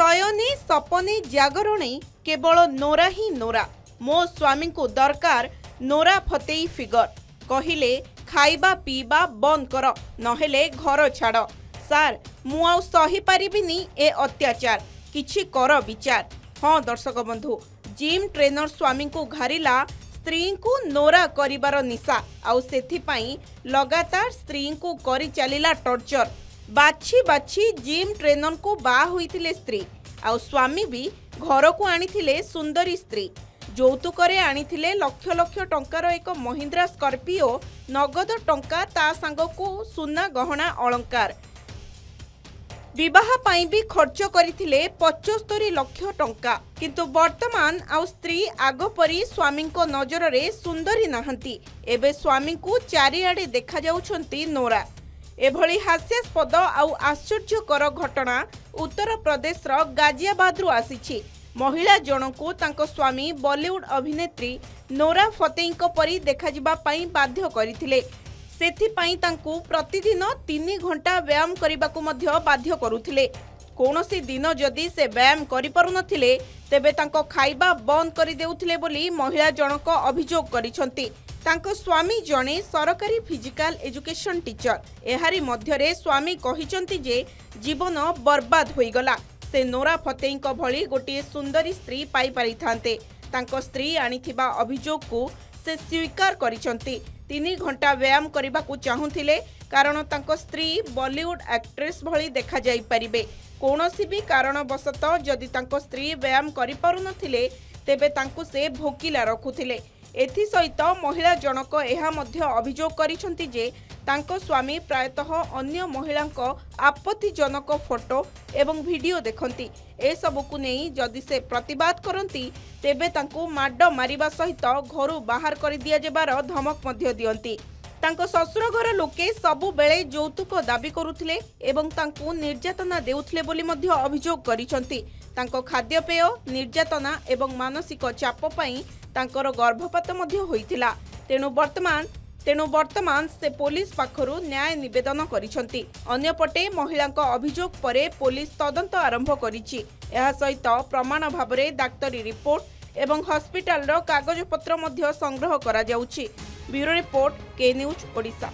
शयने सपने जागरणे केवल नोरा ही नोरा मो स्वामी को दरकार नोरा फतेई फिगर कहिले खाइबा पीबा बंद कर नहेले घर छाड़ सार मु आउ सही पारिबिनी ए अत्याचार किछि कर विचार। हाँ दर्शक बंधु जिम ट्रेनर स्वामी को घारिला स्त्री को नोरा करिबार निशा आउ सेथिपाई लगातार स्त्री को करि चलिला टॉर्चर। बाछी बाछी जिम ट्रेनर को बा होइतिले स्त्री आउ स्वामी भी घर को आनिथिले सुंदरी स्त्री যৌতুକରେ ଆଣିଥିଲେ ଲକ୍ଷ ଲକ୍ଷ ଟଙ୍କାର ଏକ ମହିନ୍ଦ୍ରା ସ୍କର୍ପିଓ ନଗଦ ଟଙ୍କା ତା ସାଙ୍ଗକୁ ସୁନା ଗହଣା ଅଳଙ୍କାର विवाह पाई भी खर्च करथिले 75 लाख टंका किंतु वर्तमान आउ स्त्री आग परी स्वामी को नजर रे सुंदरी नाहंती एबे स्वामी को चारिआडे देखा जाउछंती नोरा। एभली हास्यास्पद आउ आश्चर्यकर घटना उत्तर प्रदेश रो गाजियाबाद रु आसीछि। महिला जनकू तांको स्वामी बॉलीवुड अभिनेत्री नोरा फतेई परी देखाजिबा पाई बाध्य करथिले। सेथिपाई तांकू प्रतिदिन 3 घंटा व्यायाम करबाकू मध्य बाध्य करुथिले। कोनोसी दिन जदि से व्यायाम करि पारुनथिले तेबे तांको खाइबा बंद करि देउथिले बोली महिला जनक अभियोग करिसंती। तांको स्वामी जणे सरकारी फिजिकल एजुकेशन टीचर। एहारी मध्यरे स्वामी कहिसंती जे जीवन बर्बाद होई गला। से नोरा फतेई भली गोटे सुंदरी स्त्री पाई पारि थांते। तांको स्त्री आनिथिबा अभियोग को से स्वीकार करिसंती। 3 घंटा व्यायाम करने को चाहूले कारण तांको स्त्री बॉलीवुड एक्ट्रेस भली देखा जाई परिबे। कोनोसी भी कारणवशत जदि तांको स्त्री व्यायाम करि पारुनथिले तेबे तांको से भोकिला रखुथिले। एथि सहित महिला जनक एहा मध्य अभियोग करिसंती जे तांको स्वामी प्रायतः अन्य महिलांको आपत्तिजनक फोटो एवं वीडियो देखंती। ए सबकु नेई जदि से प्रतिवाद करंती तेबे तांको माड मारिबा सहित घरु बाहर कर दिया जेबार धमक मध्य दियंती। तांको ससुर घर लोके सबु बेले यौतुक दाबी करुथिले एवं तांको निर्यातना देउथिले बोली मध्य अभियोग करिसंती। तांको खाद्यपेय निर्यातना एवं मानसिक चाप पई तांकर गर्भपात मध्य होइतिला। तेणु वर्तमान से पुलिस पाखरु न्याय निवेदन करिसंती। अन्यपटे महिलांको अभियोग परे पुलिस तदंत आरंभ करिछि। एहा सहित प्रमाण भाबरे डाक्टरी रिपोर्ट एवं हॉस्पिटल रो कागज पत्र मध्य संग्रह करा जाउछि। ब्यूरो रिपोर्ट के न्यूज ओडिशा।